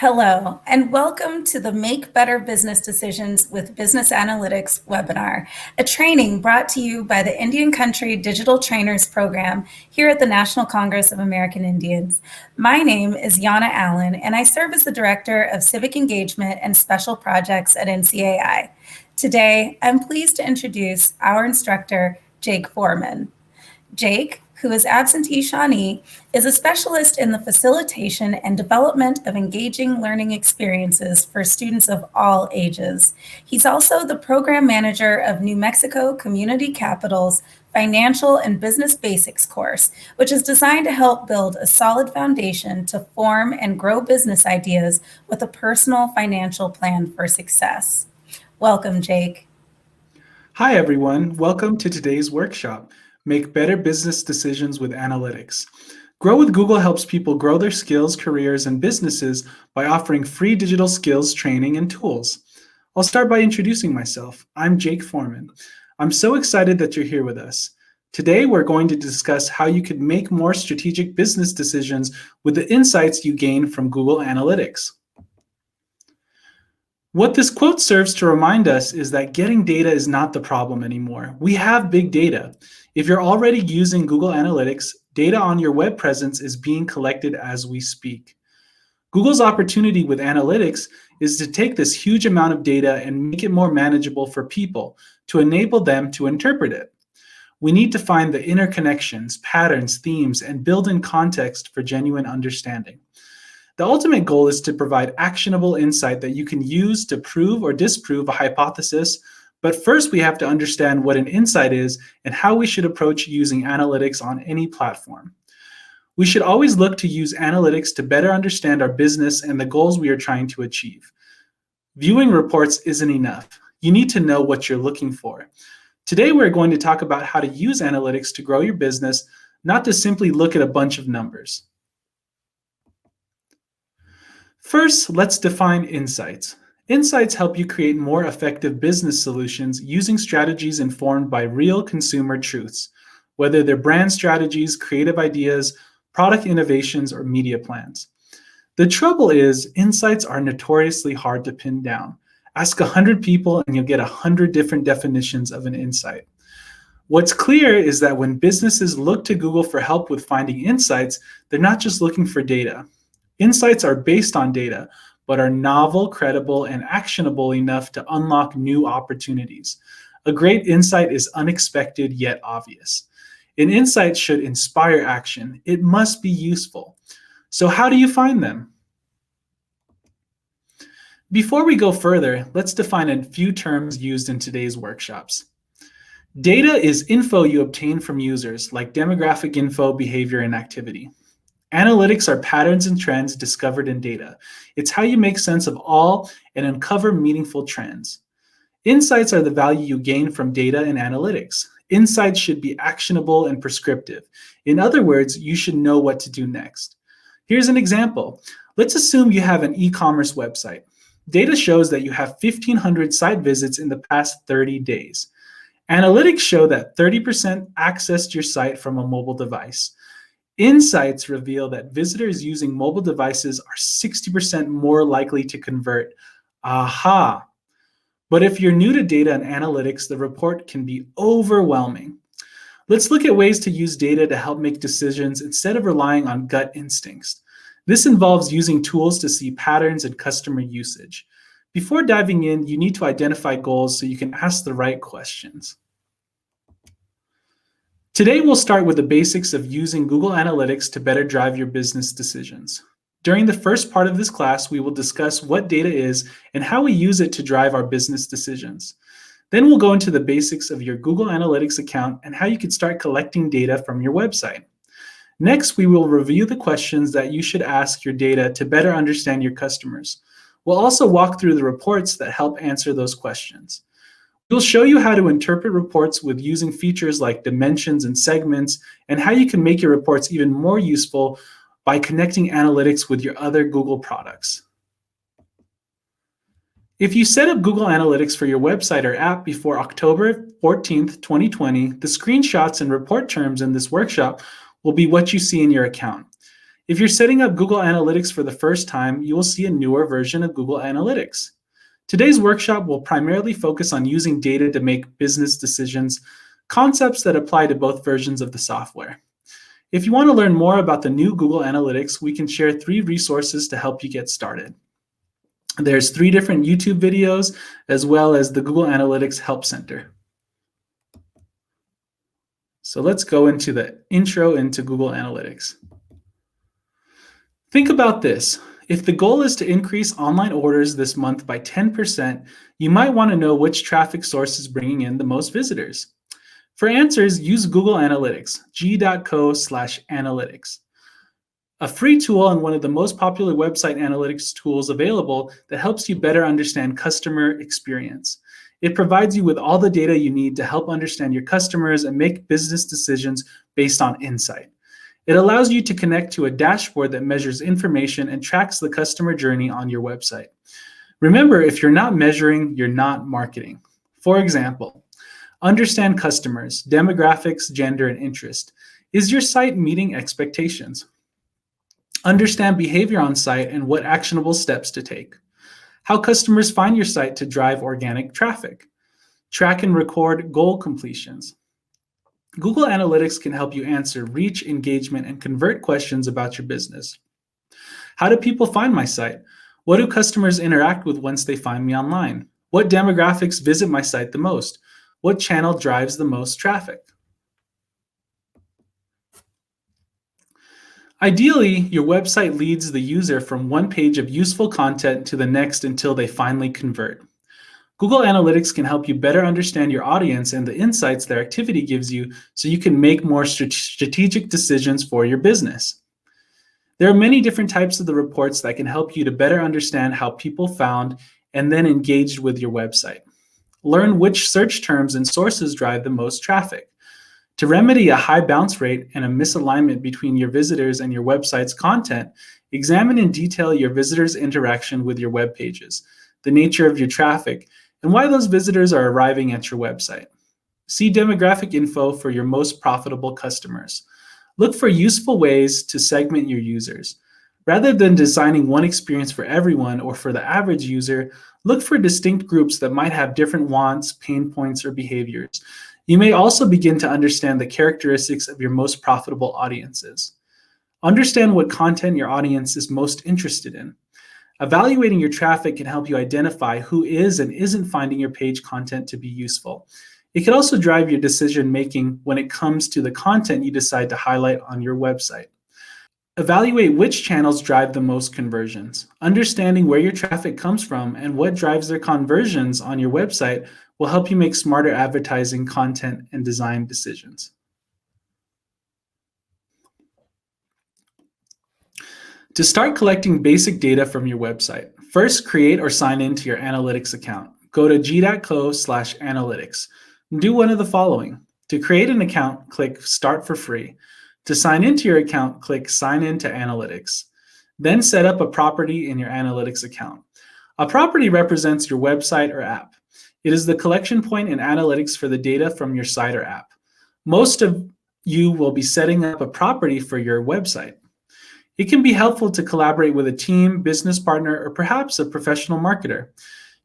Hello, and welcome to the Make Better Business Decisions with Business Analytics webinar, a training brought to you by the Indian Country Digital Trainers Program here at the National Congress of American Indians. My name is Yana Allen, and I serve as the Director of Civic Engagement and Special Projects at NCAI. Today, I'm pleased to introduce our instructor, Jake Foreman. Jake, who is absentee Shawnee, is a specialist in the facilitation and development of engaging learning experiences for students of all ages. He's also the program manager of New Mexico Community Capital's Financial and Business Basics course, which is designed to help build a solid foundation to form and grow business ideas with a personal financial plan for success. Welcome, Jake. Hi, everyone. Welcome to today's workshop. Make better business decisions with analytics. Grow with Google helps people grow their skills, careers, and businesses by offering free digital skills training and tools. I'll start by introducing myself. I'm Jake Foreman. I'm so excited that you're here with us. Today, we're going to discuss how you could make more strategic business decisions with the insights you gain from Google Analytics. What this quote serves to remind us is that getting data is not the problem anymore. We have big data. If you're already using Google Analytics, data on your web presence is being collected as we speak. Google's opportunity with analytics is to take this huge amount of data and make it more manageable for people to enable them to interpret it. We need to find the interconnections, patterns, themes, and build in context for genuine understanding. The ultimate goal is to provide actionable insight that you can use to prove or disprove a hypothesis. But first, we have to understand what an insight is and how we should approach using analytics on any platform. We should always look to use analytics to better understand our business and the goals we are trying to achieve. Viewing reports isn't enough. You need to know what you're looking for. Today, we're going to talk about how to use analytics to grow your business, not to simply look at a bunch of numbers. First, let's define insights. Insights help you create more effective business solutions using strategies informed by real consumer truths, whether they're brand strategies, creative ideas, product innovations, or media plans. The trouble is, insights are notoriously hard to pin down. Ask 100 people and you'll get 100 different definitions of an insight. What's clear is that when businesses look to Google for help with finding insights, they're not just looking for data. Insights are based on data, but are novel, credible, and actionable enough to unlock new opportunities. A great insight is unexpected yet obvious. An insight should inspire action. It must be useful. So how do you find them? Before we go further, let's define a few terms used in today's workshops. Data is info you obtain from users, like demographic info, behavior, and activity. Analytics are patterns and trends discovered in data. It's how you make sense of all and uncover meaningful trends. Insights are the value you gain from data and analytics. Insights should be actionable and prescriptive. In other words, you should know what to do next. Here's an example. Let's assume you have an e-commerce website. Data shows that you have 1,500 site visits in the past 30 days. Analytics show that 30% accessed your site from a mobile device. Insights reveal that visitors using mobile devices are 60% more likely to convert. Aha! But if you're new to data and analytics, the report can be overwhelming. Let's look at ways to use data to help make decisions instead of relying on gut instincts. This involves using tools to see patterns in customer usage. Before diving in, you need to identify goals so you can ask the right questions. Today, we'll start with the basics of using Google Analytics to better drive your business decisions. During the first part of this class, we will discuss what data is and how we use it to drive our business decisions. Then we'll go into the basics of your Google Analytics account and how you can start collecting data from your website. Next, we will review the questions that you should ask your data to better understand your customers. We'll also walk through the reports that help answer those questions. We'll show you how to interpret reports with using features like dimensions and segments, and how you can make your reports even more useful by connecting analytics with your other Google products. If you set up Google Analytics for your website or app before October 14th, 2020, the screenshots and report terms in this workshop will be what you see in your account. If you're setting up Google Analytics for the first time, you will see a newer version of Google Analytics. Today's workshop will primarily focus on using data to make business decisions, concepts that apply to both versions of the software. If you want to learn more about the new Google Analytics, we can share 3 resources to help you get started. There's 3 different YouTube videos, as well as the Google Analytics Help Center. So let's go into the intro into Google Analytics. Think about this. If the goal is to increase online orders this month by 10%, you might want to know which traffic source is bringing in the most visitors. For answers, use Google Analytics, g.co/analytics. A free tool and one of the most popular website analytics tools available that helps you better understand customer experience. It provides you with all the data you need to help understand your customers and make business decisions based on insight. It allows you to connect to a dashboard that measures information and tracks the customer journey on your website. Remember, if you're not measuring, you're not marketing. For example, understand customers, demographics, gender, and interest. Is your site meeting expectations? Understand behavior on site and what actionable steps to take. How customers find your site to drive organic traffic. Track and record goal completions. Google Analytics can help you answer reach, engagement, and convert questions about your business. How do people find my site? What do customers interact with once they find me online? What demographics visit my site the most? What channel drives the most traffic? Ideally, your website leads the user from one page of useful content to the next until they finally convert. Google Analytics can help you better understand your audience and the insights their activity gives you so you can make more strategic decisions for your business. There are many different types of the reports that can help you to better understand how people found and then engaged with your website. Learn which search terms and sources drive the most traffic. To remedy a high bounce rate and a misalignment between your visitors and your website's content, examine in detail your visitors' interaction with your web pages, the nature of your traffic, and why those visitors are arriving at your website. See demographic info for your most profitable customers. Look for useful ways to segment your users. Rather than designing one experience for everyone or for the average user, look for distinct groups that might have different wants, pain points, or behaviors. You may also begin to understand the characteristics of your most profitable audiences. Understand what content your audience is most interested in. Evaluating your traffic can help you identify who is and isn't finding your page content to be useful. It can also drive your decision-making when it comes to the content you decide to highlight on your website. Evaluate which channels drive the most conversions. Understanding where your traffic comes from and what drives their conversions on your website will help you make smarter advertising, content, and design decisions. To start collecting basic data from your website, first create or sign in to your analytics account. Go to g.co/analytics. Do one of the following. To create an account, click Start for free. To sign into your account, click Sign into Analytics. Then set up a property in your analytics account. A property represents your website or app. It is the collection point in analytics for the data from your site or app. Most of you will be setting up a property for your website. It can be helpful to collaborate with a team, business partner, or perhaps a professional marketer.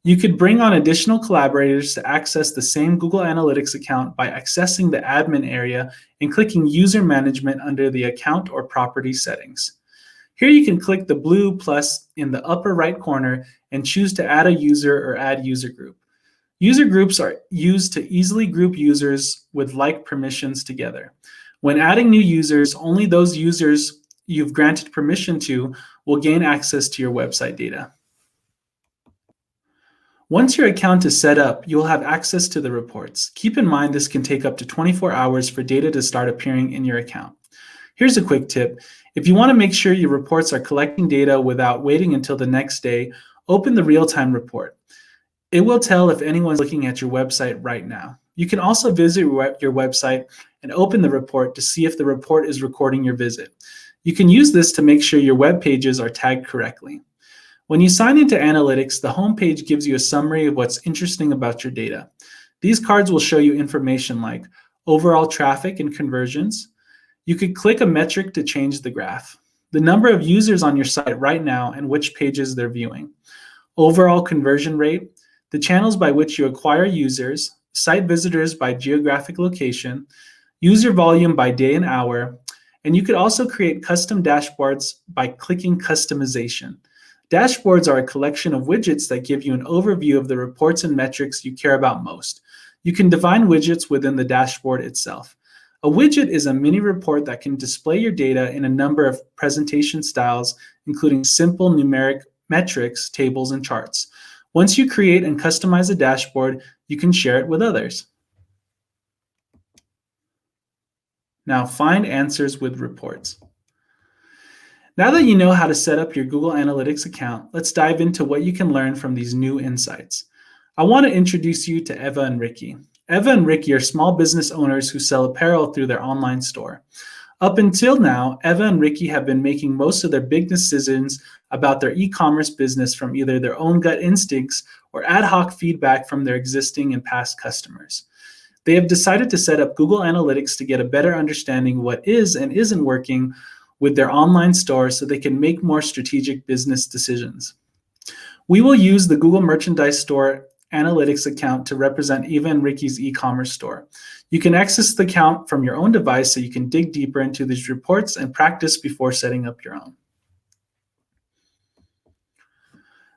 You could bring on additional collaborators to access the same Google Analytics account by accessing the admin area and clicking User Management under the Account or Property settings. Here you can click the blue plus in the upper right corner and choose to add a user or add user group. User groups are used to easily group users with like permissions together. When adding new users, only those users you've granted permission to will gain access to your website data. Once your account is set up, you will have access to the reports. Keep in mind this can take up to 24 hours for data to start appearing in your account. Here's a quick tip. If you want to make sure your reports are collecting data without waiting until the next day, open the real-time report. It will tell if anyone's looking at your website right now. You can also visit your website and open the report to see if the report is recording your visit. You can use this to make sure your web pages are tagged correctly. When you sign into Analytics, the home page gives you a summary of what's interesting about your data. These cards will show you information like overall traffic and conversions. You could click a metric to change the graph. the number of users on your site right now and which pages they're viewing, overall conversion rate, the channels by which you acquire users, site visitors by geographic location, user volume by day and hour, and you could also create custom dashboards by clicking customization. Dashboards are a collection of widgets that give you an overview of the reports and metrics you care about most. You can define widgets within the dashboard itself. A widget is a mini report that can display your data in a number of presentation styles, including simple numeric metrics, tables, and charts. Once you create and customize a dashboard, you can share it with others. Now find answers with reports. Now that you know how to set up your Google Analytics account, let's dive into what you can learn from these new insights. I want to introduce you to Eva and Ricky. Eva and Ricky are small business owners who sell apparel through their online store. Up until now, Eva and Ricky have been making most of their big decisions about their e-commerce business from either their own gut instincts or ad hoc feedback from their existing and past customers. They have decided to set up Google Analytics to get a better understanding what is and isn't working with their online store so they can make more strategic business decisions. We will use the Google Merchandise Store Analytics account to represent Eva and Ricky's e-commerce store. You can access the account from your own device so you can dig deeper into these reports and practice before setting up your own.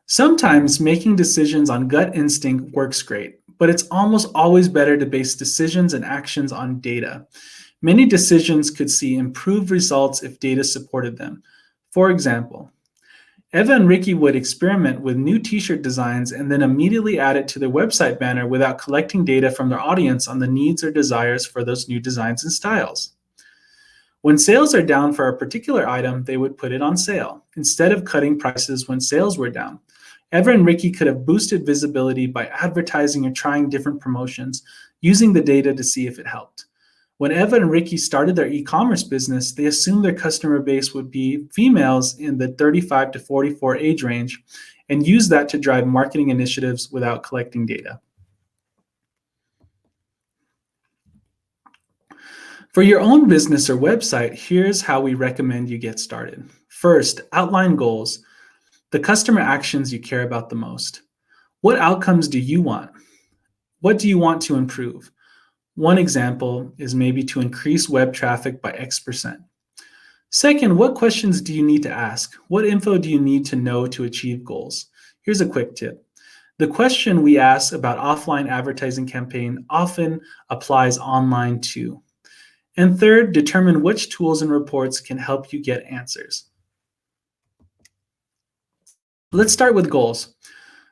Sometimes making decisions on gut instinct works great, but it's almost always better to base decisions and actions on data. Many decisions could see improved results if data supported them. For example, Eva and Ricky would experiment with new t-shirt designs and then immediately add it to their website banner without collecting data from their audience on the needs or desires for those new designs and styles. When sales are down for a particular item, they would put it on sale instead of cutting prices when sales were down. Eva and Ricky could have boosted visibility by advertising or trying different promotions, using the data to see if it helped. When Eva and Ricky started their e-commerce business, they assumed their customer base would be females in the 35 to 44 age range and used that to drive marketing initiatives without collecting data. For your own business or website, here's how we recommend you get started. First, outline goals, the customer actions you care about the most. What outcomes do you want? What do you want to improve? One example is maybe to increase web traffic by X%. Second, what questions do you need to ask? What info do you need to know to achieve goals? Here's a quick tip. The question we ask about offline advertising campaign often applies online too. And third, determine which tools and reports can help you get answers. Let's start with goals.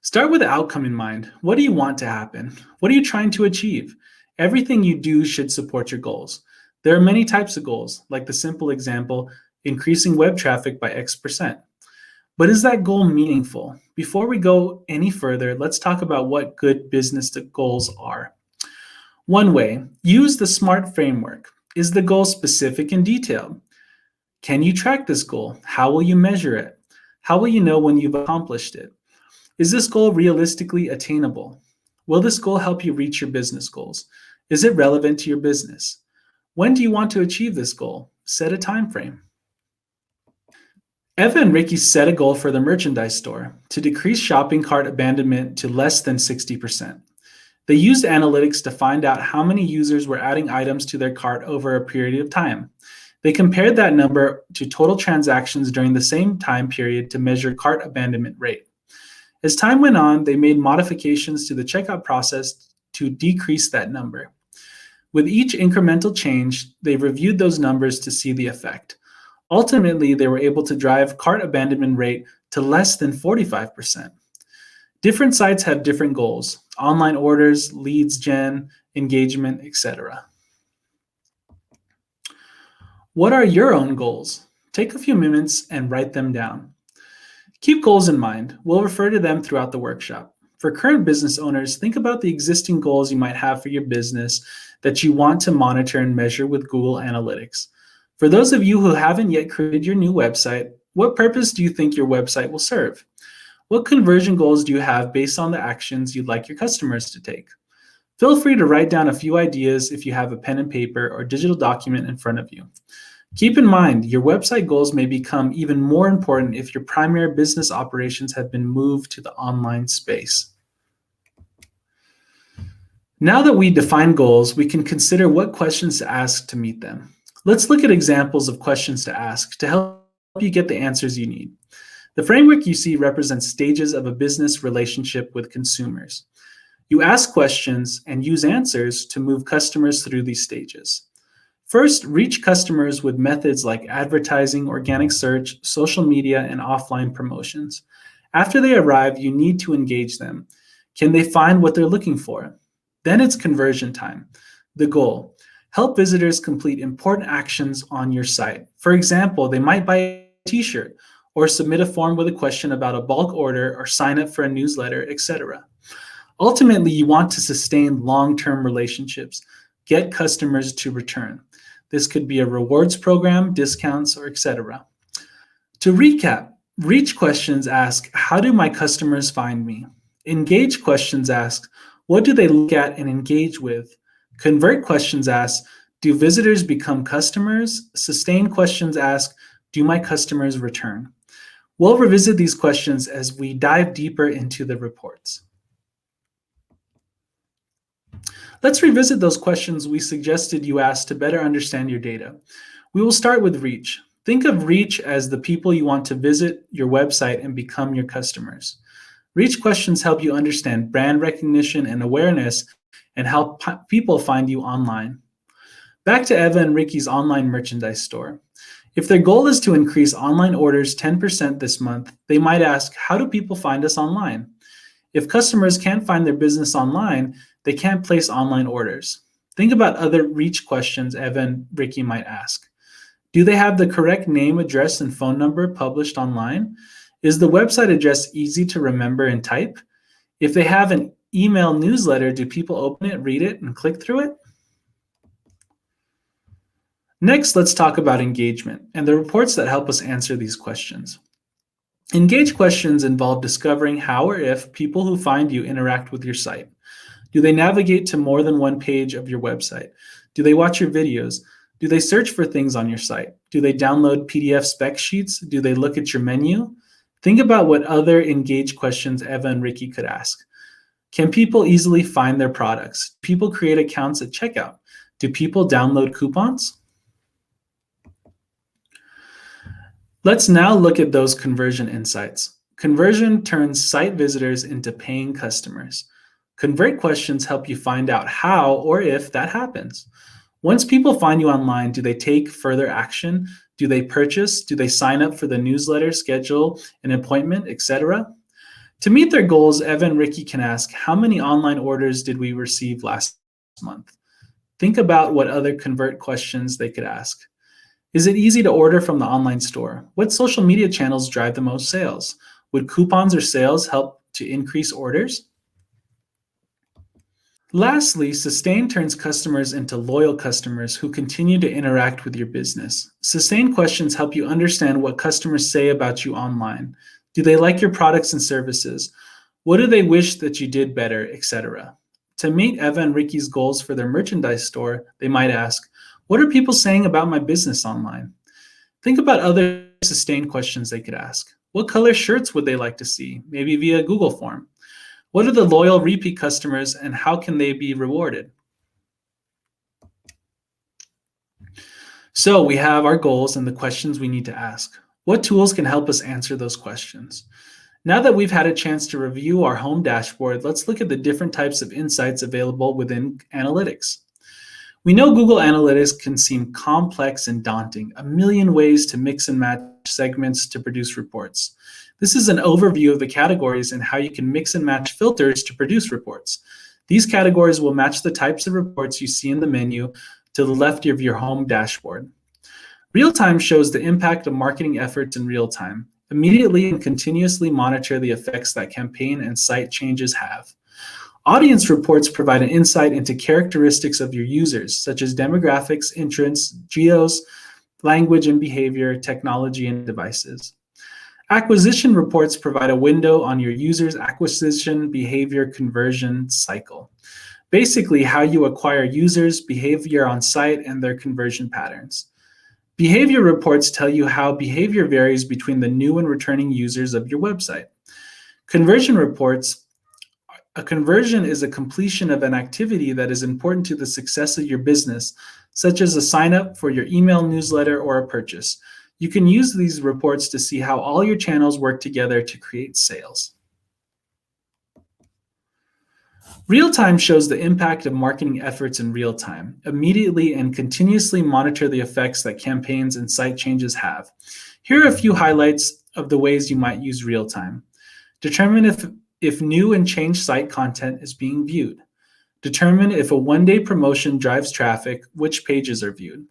Start with the outcome in mind. What do you want to happen? What are you trying to achieve? Everything you do should support your goals. There are many types of goals, like the simple example, increasing web traffic by X%. But is that goal meaningful? Before we go any further, let's talk about what good business goals are. One way, use the SMART framework. Is the goal specific and detailed? Can you track this goal? How will you measure it? How will you know when you've accomplished it? Is this goal realistically attainable? Will this goal help you reach your business goals? Is it relevant to your business? When do you want to achieve this goal? Set a time frame. Eva and Ricky set a goal for the merchandise store to decrease shopping cart abandonment to less than 60%. They used analytics to find out how many users were adding items to their cart over a period of time. They compared that number to total transactions during the same time period to measure cart abandonment rate. As time went on, they made modifications to the checkout process to decrease that number. With each incremental change, they reviewed those numbers to see the effect. Ultimately, they were able to drive cart abandonment rate to less than 45%. Different sites have different goals: online orders, leads gen, engagement, etc. What are your own goals? Take a few minutes and write them down. Keep goals in mind. We'll refer to them throughout the workshop. For current business owners, think about the existing goals you might have for your business that you want to monitor and measure with Google Analytics. For those of you who haven't yet created your new website, what purpose do you think your website will serve? What conversion goals do you have based on the actions you'd like your customers to take? Feel free to write down a few ideas if you have a pen and paper or digital document in front of you. Keep in mind, your website goals may become even more important if your primary business operations have been moved to the online space. Now that we define goals, we can consider what questions to ask to meet them. Let's look at examples of questions to ask to help you get the answers you need. The framework you see represents stages of a business relationship with consumers. You ask questions and use answers to move customers through these stages. First, reach customers with methods like advertising, organic search, social media, and offline promotions. After they arrive, you need to engage them. Can they find what they're looking for? Then it's conversion time. The goal: help visitors complete important actions on your site. For example, they might buy a t-shirt or submit a form with a question about a bulk order or sign up for a newsletter, etc. Ultimately, you want to sustain long-term relationships, get customers to return. This could be a rewards program, discounts, or etc. To recap, reach questions ask, how do my customers find me? Engage questions ask, what do they look at and engage with? Convert questions ask, do visitors become customers? Sustain questions ask, do my customers return? We'll revisit these questions as we dive deeper into the reports. Let's revisit those questions we suggested you ask to better understand your data. We will start with reach. Think of reach as the people you want to visit your website and become your customers. Reach questions help you understand brand recognition and awareness and help people find you online. Back to Eva and Ricky's online merchandise store. If their goal is to increase online orders 10% this month, they might ask, how do people find us online? If customers can't find their business online, they can't place online orders. Think about other reach questions Eva and Ricky might ask. Do they have the correct name, address, and phone number published online? Is the website address easy to remember and type? If they have an email newsletter, do people open it, read it, and click through it? Next, let's talk about engagement and the reports that help us answer these questions. Engage questions involve discovering how or if people who find you interact with your site. Do they navigate to more than one page of your website? Do they watch your videos? Do they search for things on your site? Do they download PDF spec sheets? Do they look at your menu? Think about what other engage questions Eva and Ricky could ask. Can people easily find their products? Do people create accounts at checkout? Do people download coupons? Let's now look at those conversion insights. Conversion turns site visitors into paying customers. Convert questions help you find out how or if that happens. Once people find you online, do they take further action? Do they purchase? Do they sign up for the newsletter, schedule an appointment, etc.? To meet their goals, Eva and Ricky can ask, how many online orders did we receive last month? Think about what other convert questions they could ask. Is it easy to order from the online store? What social media channels drive the most sales? Would coupons or sales help to increase orders? Lastly, sustain turns customers into loyal customers who continue to interact with your business. Sustain questions help you understand what customers say about you online. Do they like your products and services? What do they wish that you did better, etc.? To meet Eva and Ricky's goals for their merchandise store, they might ask, what are people saying about my business online? Think about other sustain questions they could ask. What color shirts would they like to see? Maybe via Google form. What are the loyal repeat customers and how can they be rewarded? So we have our goals and the questions we need to ask. What tools can help us answer those questions? Now that we've had a chance to review our home dashboard, let's look at the different types of insights available within analytics. We know Google Analytics can seem complex and daunting, a million ways to mix and match segments to produce reports. This is an overview of the categories and how you can mix and match filters to produce reports. These categories will match the types of reports you see in the menu to the left of your home dashboard. Real-time shows the impact of marketing efforts in real time. Immediately and continuously monitor the effects that campaign and site changes have. Audience reports provide an insight into characteristics of your users, such as demographics, interests, geos, language and behavior, technology, and devices. Acquisition reports provide a window on your users' acquisition, behavior, conversion cycle. Basically, how you acquire users, behavior on site, and their conversion patterns. Behavior reports tell you how behavior varies between the new and returning users of your website. Conversion reports. A conversion is a completion of an activity that is important to the success of your business, such as a sign up for your email newsletter or a purchase. You can use these reports to see how all your channels work together to create sales. Real time shows the impact of marketing efforts in real time. Immediately and continuously monitor the effects that campaigns and site changes have. Here are a few highlights of the ways you might use real time. Determine if new and changed site content is being viewed. Determine if a one-day promotion drives traffic, which pages are viewed.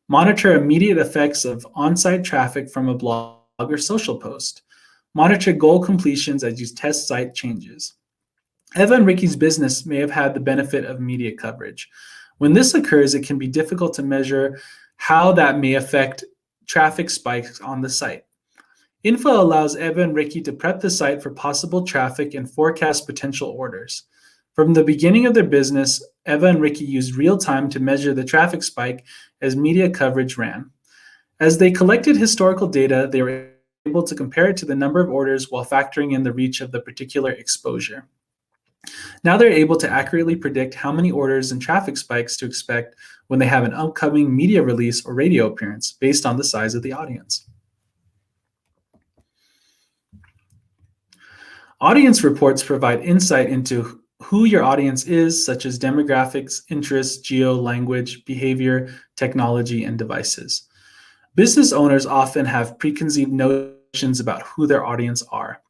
Monitor immediate effects of on-site traffic from a blog or social post. Monitor goal completions as you test site changes. Eva and Ricky's business may have had the benefit of media coverage. When this occurs, it can be difficult to measure how that may affect traffic spikes on the site. Info allows Eva and Ricky to prep the site for possible traffic and forecast potential orders. From the beginning of their business, Eva and Ricky used real time to measure the traffic spike as media coverage ran. As they collected historical data, they were able to compare it to the number of orders while factoring in the reach of the particular exposure. Now they're able to accurately predict how many orders and traffic spikes to expect when they have an upcoming media release or radio appearance based on the size of the audience. Audience reports provide insight into who your audience is, such as demographics, interests, geo, language, behavior, technology, and devices. Business owners often have preconceived notions about who their audience are.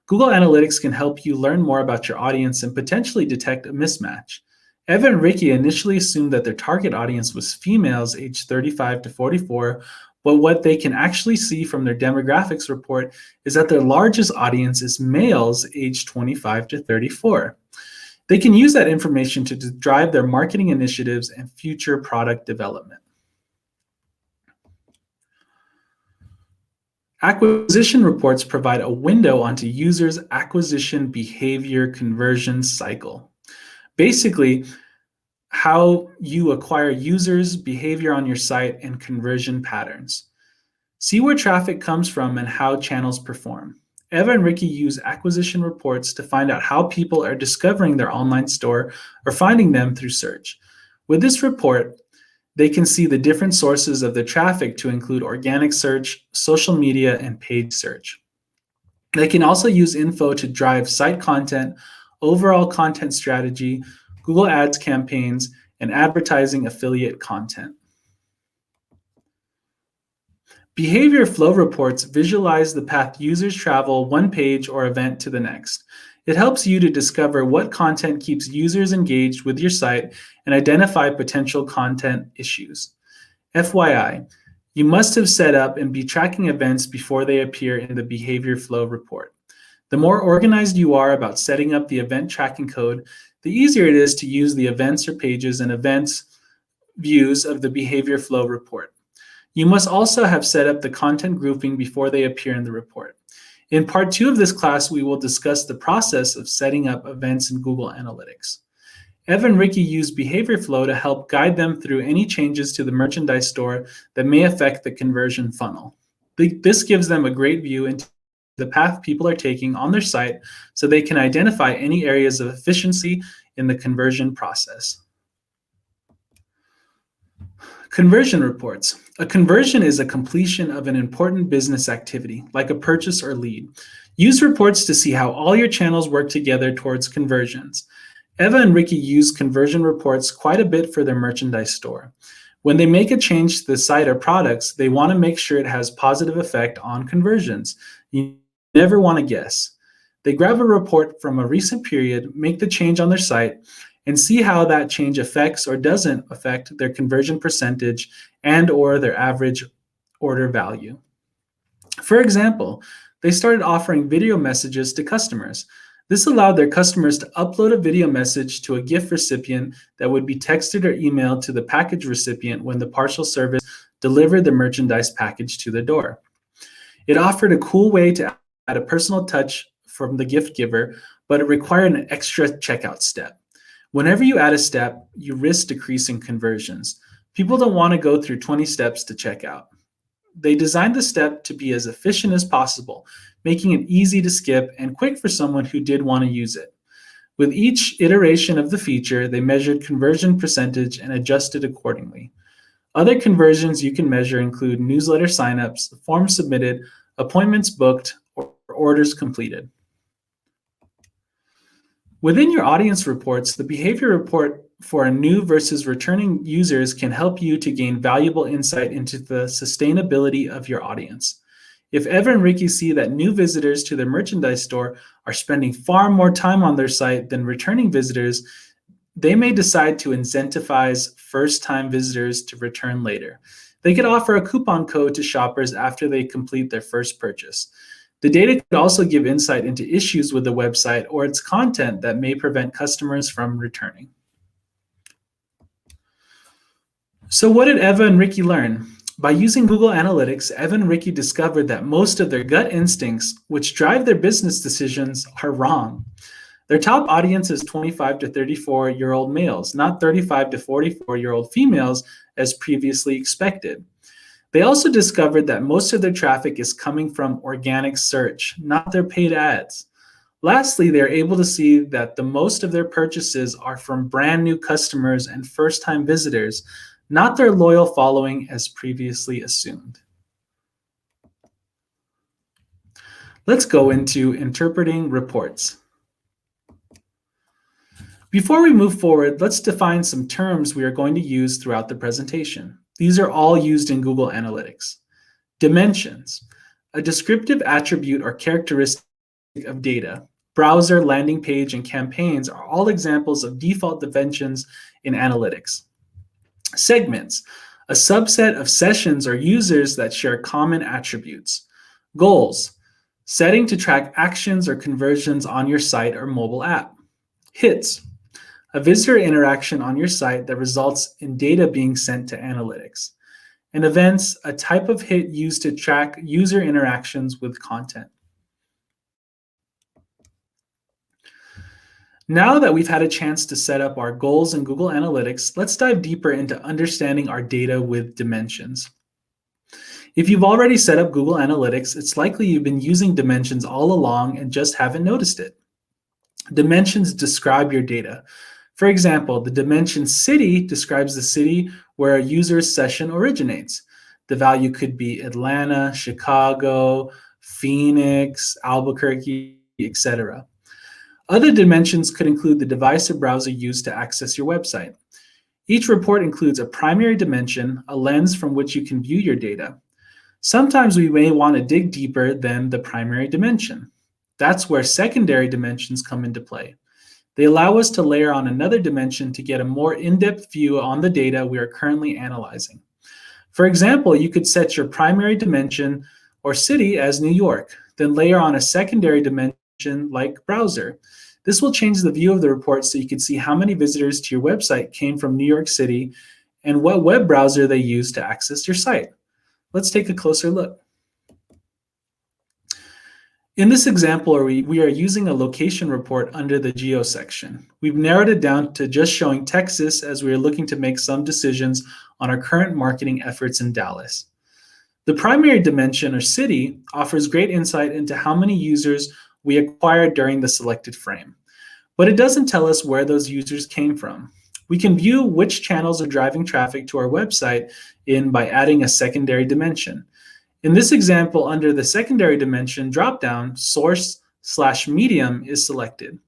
Google Analytics can help you learn more about your audience and potentially detect a mismatch. Eva and Ricky initially assumed that their target audience was females aged 35 to 44, but what they can actually see from their demographics report is that their largest audience is males aged 25 to 34. They can use that information to drive their marketing initiatives and future product development. Acquisition reports provide a window onto users' acquisition behavior conversion cycle. Basically, how you acquire users, behavior on your site, and conversion patterns. See where traffic comes from and how channels perform. Eva and Ricky use acquisition reports to find out how people are discovering their online store or finding them through search. With this report, they can see the different sources of the traffic to include organic search, social media, and paid search. They can also use info to drive site content, overall content strategy, Google Ads campaigns, and advertising affiliate content. Behavior flow reports visualize the path users travel one page or event to the next. It helps you to discover what content keeps users engaged with your site and identify potential content issues. FYI, you must have set up and be tracking events before they appear in the behavior flow report. The more organized you are about setting up the event tracking code, the easier it is to use the events or pages and events views of the behavior flow report. You must also have set up the content grouping before they appear in the report. In part 2 of this class, we will discuss the process of setting up events in Google Analytics. Eva and Ricky use Behavior Flow to help guide them through any changes to the merchandise store that may affect the conversion funnel. This gives them a great view into the path people are taking on their site so they can identify any areas of efficiency in the conversion process. Conversion reports. A conversion is a completion of an important business activity, like a purchase or lead. Use reports to see how all your channels work together towards conversions. Eva and Ricky use conversion reports quite a bit for their merchandise store. When they make a change to the site or products, they want to make sure it has positive effect on conversions. You never want to guess. They grab a report from a recent period, make the change on their site, and see how that change affects or doesn't affect their conversion percentage and or their average order value. For example, they started offering video messages to customers. This allowed their customers to upload a video message to a gift recipient that would be texted or emailed to the package recipient when the parcel service delivered the merchandise package to the door. It offered a cool way to add a personal touch from the gift giver, but it required an extra checkout step. Whenever you add a step, you risk decreasing conversions. People don't want to go through 20 steps to check out. They designed the step to be as efficient as possible, making it easy to skip and quick for someone who did want to use it. With each iteration of the feature, they measured conversion percentage and adjusted accordingly. Other conversions you can measure include newsletter signups, forms submitted, appointments booked, or orders completed. Within your audience reports, the behavior report for new versus returning users can help you to gain valuable insight into the sustainability of your audience. If Eva and Ricky see that new visitors to their merchandise store are spending far more time on their site than returning visitors, they may decide to incentivize first-time visitors to return later. They could offer a coupon code to shoppers after they complete their first purchase. The data could also give insight into issues with the website or its content that may prevent customers from returning. So what did Eva and Ricky learn? By using Google Analytics, Eva and Ricky discovered that most of their gut instincts, which drive their business decisions, are wrong. Their top audience is 25 to 34-year-old males, not 35 to 44-year-old females as previously expected. They also discovered that most of their traffic is coming from organic search, not their paid ads. Lastly, they're able to see that the most of their purchases are from brand new customers and first-time visitors, not their loyal following as previously assumed. Let's go into interpreting reports. Before we move forward, let's define some terms we are going to use throughout the presentation. These are all used in Google Analytics. Dimensions, a descriptive attribute or characteristic of data. Browser, landing page, and campaigns are all examples of default dimensions in analytics. Segments, a subset of sessions or users that share common attributes. Goals, setting to track actions or conversions on your site or mobile app. Hits, a visitor interaction on your site that results in data being sent to analytics. And events, a type of hit used to track user interactions with content. Now that we've had a chance to set up our goals in Google Analytics, let's dive deeper into understanding our data with dimensions. If you've already set up Google Analytics, it's likely you've been using dimensions all along and just haven't noticed it. Dimensions describe your data. For example, the dimension city describes the city where a user's session originates. The value could be Atlanta, Chicago, Phoenix, Albuquerque, etc. Other dimensions could include the device or browser used to access your website. Each report includes a primary dimension, a lens from which you can view your data. Sometimes we may want to dig deeper than the primary dimension. That's where secondary dimensions come into play. They allow us to layer on another dimension to get a more in-depth view on the data we are currently analyzing. For example, you could set your primary dimension or city as New York, then layer on a secondary dimension like browser. This will change the view of the report so you can see how many visitors to your website came from New York City and what web browser they used to access your site. Let's take a closer look. In this example, we are using a location report under the geo section. We've narrowed it down to just showing Texas as we are looking to make some decisions on our current marketing efforts in Dallas. The primary dimension, or city, offers great insight into how many users we acquired during the selected frame. But it doesn't tell us where those users came from. We can view which channels are driving traffic to our website by adding a secondary dimension. In this example, under the secondary dimension dropdown, source/medium is selected.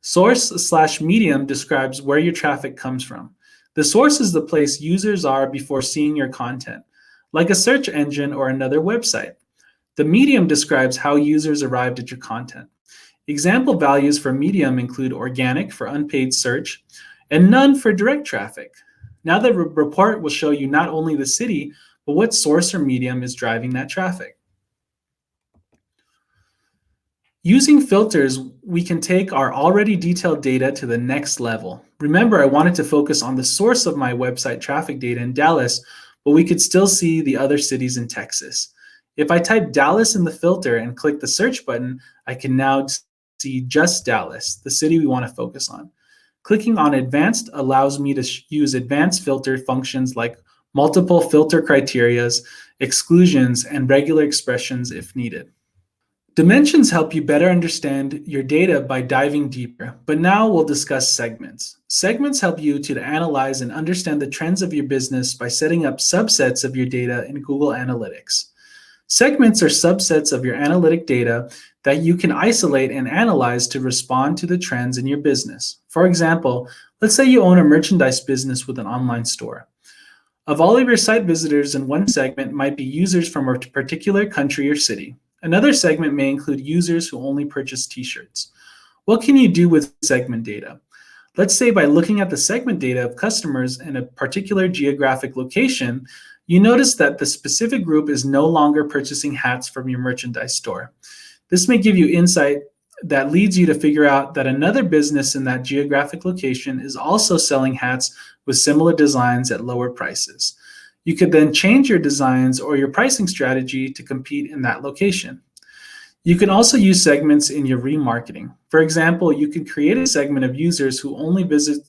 Source/medium describes where your traffic comes from. The source is the place users are before seeing your content, like a search engine or another website. The medium describes how users arrived at your content. Example values for medium include organic for unpaid search and none for direct traffic. Now the report will show you not only the city, but what source or medium is driving that traffic. Using filters, we can take our already detailed data to the next level. Remember, I wanted to focus on the source of my website traffic data in Dallas, but we could still see the other cities in Texas. If I type Dallas in the filter and click the search button, I can now see just Dallas, the city we want to focus on. Clicking on Advanced allows me to use advanced filter functions like multiple filter criterias, exclusions, and regular expressions if needed. Dimensions help you better understand your data by diving deeper, but now we'll discuss segments. Segments help you to analyze and understand the trends of your business by setting up subsets of your data in Google Analytics. Segments are subsets of your analytic data that you can isolate and analyze to respond to the trends in your business. For example, let's say you own a merchandise business with an online store. Of all of your site visitors in one segment might be users from a particular country or city. Another segment may include users who only purchase t-shirts. What can you do with segment data? Let's say by looking at the segment data of customers in a particular geographic location, you notice that the specific group is no longer purchasing hats from your merchandise store. This may give you insight that leads you to figure out that another business in that geographic location is also selling hats with similar designs at lower prices. You could then change your designs or your pricing strategy to compete in that location. You can also use segments in your remarketing. For example, you can create a segment of users who only visit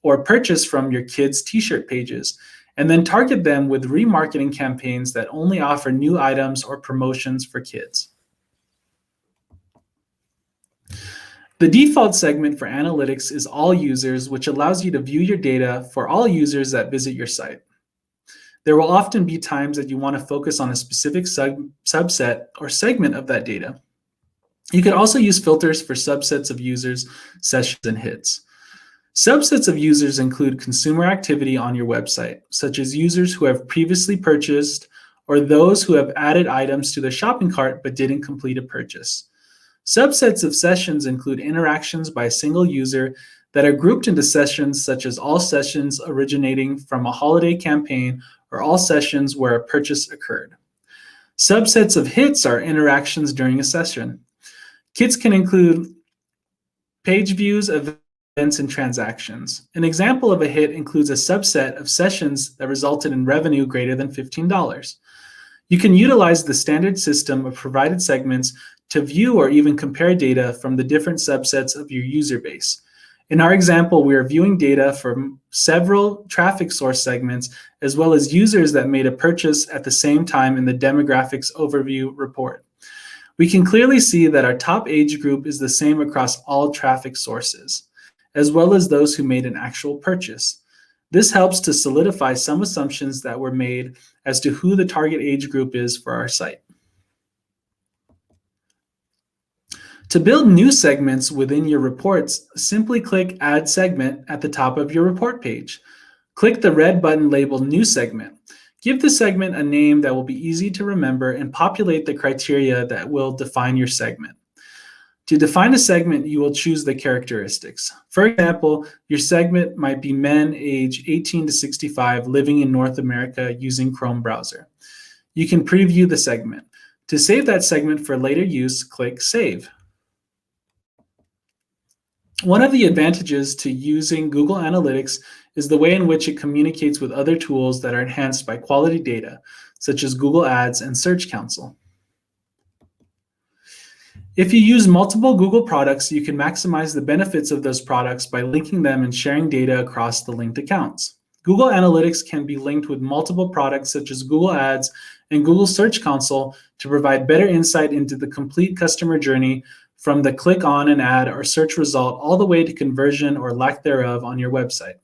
or purchase from your kids' t-shirt pages, and then target them with remarketing campaigns that only offer new items or promotions for kids. The default segment for analytics is all users, which allows you to view your data for all users that visit your site. There will often be times that you want to focus on a specific subset or segment of that data. You can also use filters for subsets of users, sessions, and hits. Subsets of users include consumer activity on your website, such as users who have previously purchased or those who have added items to their shopping cart but didn't complete a purchase. Subsets of sessions include interactions by a single user that are grouped into sessions such as all sessions originating from a holiday campaign or all sessions where a purchase occurred. Subsets of hits are interactions during a session. Hits can include page views, events, and transactions. An example of a hit includes a subset of sessions that resulted in revenue greater than $15. You can utilize the standard system of provided segments to view or even compare data from the different subsets of your user base. In our example, we are viewing data from several traffic source segments, as well as users that made a purchase at the same time in the demographics overview report. We can clearly see that our top age group is the same across all traffic sources, as well as those who made an actual purchase. This helps to solidify some assumptions that were made as to who the target age group is for our site. To build new segments within your reports, simply click Add Segment at the top of your report page. Click the red button labeled New Segment. Give the segment a name that will be easy to remember and populate the criteria that will define your segment. To define a segment, you will choose the characteristics. For example, your segment might be men age 18 to 65 living in North America using Chrome browser. You can preview the segment. To save that segment for later use, click Save. One of the advantages to using Google Analytics is the way in which it communicates with other tools that are enhanced by quality data, such as Google Ads and Search Console. If you use multiple Google products, you can maximize the benefits of those products by linking them and sharing data across the linked accounts. Google Analytics can be linked with multiple products such as Google Ads and Google Search Console to provide better insight into the complete customer journey from the click on an ad or search result all the way to conversion or lack thereof on your website.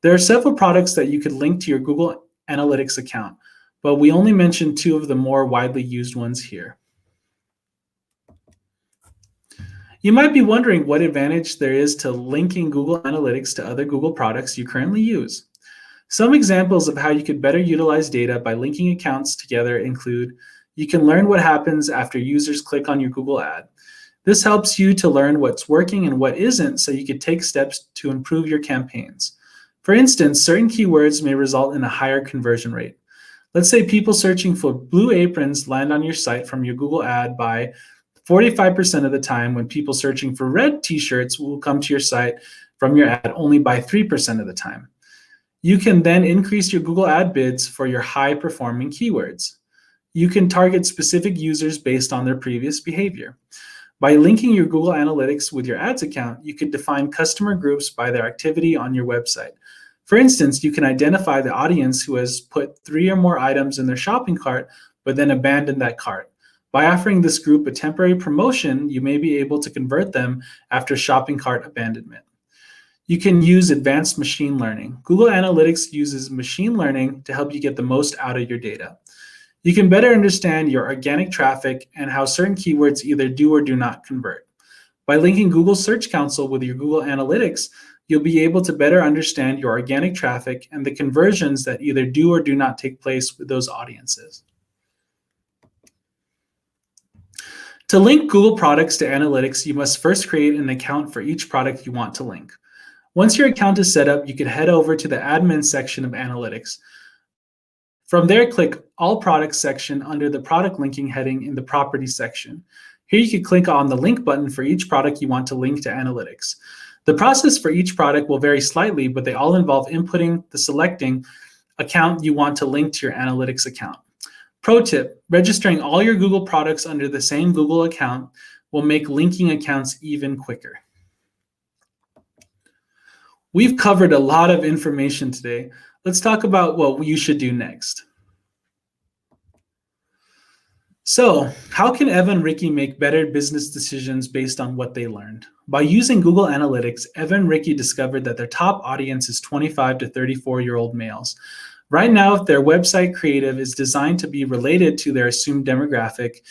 There are several products that you could link to your Google Analytics account, but we only mentioned two of the more widely used ones here. You might be wondering what advantage there is to linking Google Analytics to other Google products you currently use. Some examples of how you could better utilize data by linking accounts together include: you can learn what happens after users click on your Google ad. This helps you to learn what's working and what isn't so you can take steps to improve your campaigns. For instance, certain keywords may result in a higher conversion rate. Let's say people searching for blue aprons land on your site from your Google ad by 45% of the time, when people searching for red t-shirts will come to your site from your ad only by 3% of the time. You can then increase your Google ad bids for your high-performing keywords. You can target specific users based on their previous behavior. By linking your Google Analytics with your ads account, you could define customer groups by their activity on your website. For instance, you can identify the audience who has put 3 or more items in their shopping cart, but then abandoned that cart. By offering this group a temporary promotion, you may be able to convert them after shopping cart abandonment. You can use advanced machine learning. Google Analytics uses machine learning to help you get the most out of your data. You can better understand your organic traffic and how certain keywords either do or do not convert. By linking Google Search Console with your Google Analytics, you'll be able to better understand your organic traffic and the conversions that either do or do not take place with those audiences. To link Google products to Analytics, you must first create an account for each product you want to link. Once your account is set up, you can head over to the admin section of Analytics. From there, click All Products section under the Product Linking heading in the Properties section. Here you can click on the link button for each product you want to link to Analytics. The process for each product will vary slightly, but they all involve inputting the selecting account you want to link to your Analytics account. Pro tip, registering all your Google products under the same Google account will make linking accounts even quicker. We've covered a lot of information today. Let's talk about what you should do next. So, how can Eva and Ricky make better business decisions based on what they learned? By using Google Analytics, Eva and Ricky discovered that their top audience is 25 to 34-year-old males. Right now, if their website creative is designed to be related to their assumed demographic,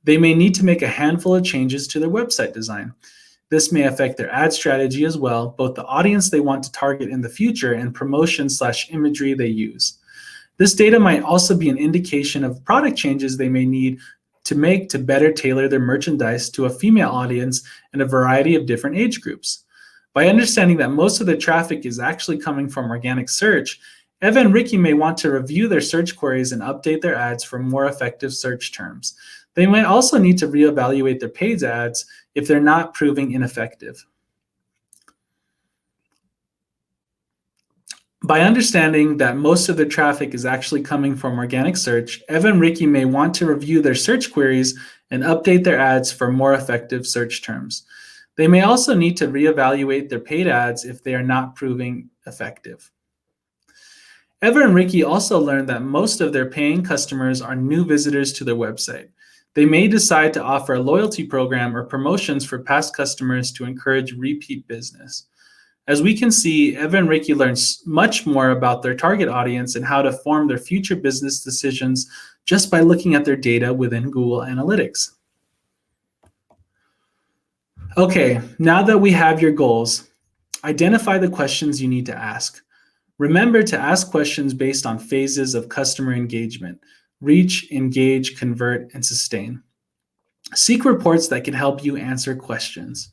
they may need to make a handful of changes to their website design. This may affect their ad strategy as well, both the audience they want to target in the future and promotion/imagery they use. This data might also be an indication of product changes they may need to make to better tailor their merchandise to a female audience and a variety of different age groups. By understanding that most of their traffic is actually coming from organic search, Eva and Ricky may want to review their search queries and update their ads for more effective search terms. They might also need to reevaluate their paid ads if they're not proving ineffective. By understanding that most of their traffic is actually coming from organic search, Eva and Ricky may want to review their search queries and update their ads for more effective search terms. They may also need to reevaluate their paid ads if they are not proving effective. Eva and Ricky also learned that most of their paying customers are new visitors to their website. They may decide to offer a loyalty program or promotions for past customers to encourage repeat business. As we can see, Eva and Ricky learned much more about their target audience and how to form their future business decisions just by looking at their data within Google Analytics. Okay, now that we have your goals, identify the questions you need to ask. Remember to ask questions based on phases of customer engagement: reach, engage, convert, and sustain. Seek reports that can help you answer questions.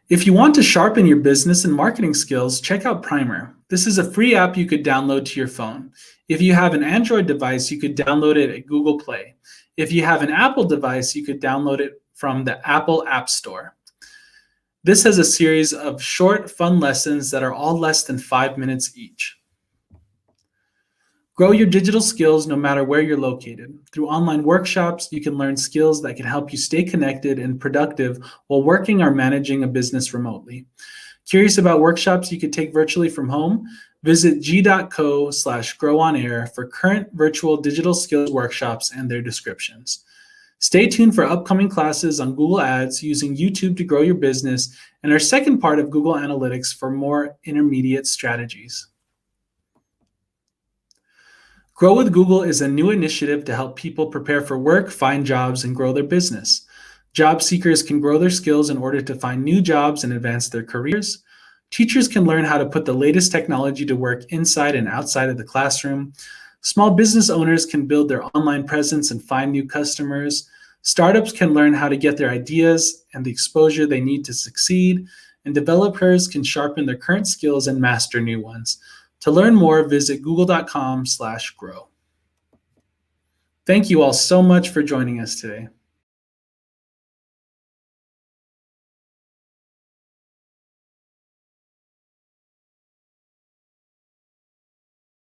If you want to sharpen your business and marketing skills, check out Primer. This is a free app you could download to your phone. If you have an Android device, you could download it at Google Play. If you have an Apple device, you could download it from the Apple App Store. This has a series of short, fun lessons that are all less than 5 minutes each. Grow your digital skills no matter where you're located. Through online workshops, you can learn skills that can help you stay connected and productive while working or managing a business remotely. Curious about workshops you could take virtually from home? Visit g.co/growonair for current virtual digital skills workshops and their descriptions. Stay tuned for upcoming classes on Google Ads, using YouTube to grow your business, and our second part of Google Analytics for more intermediate strategies. Grow with Google is a new initiative to help people prepare for work, find jobs, and grow their business. Job seekers can grow their skills in order to find new jobs and advance their careers. Teachers can learn how to put the latest technology to work inside and outside of the classroom. Small business owners can build their online presence and find new customers. Startups can learn how to get their ideas and the exposure they need to succeed. And developers can sharpen their current skills and master new ones. To learn more, visit google.com/grow. Thank you all so much for joining us today.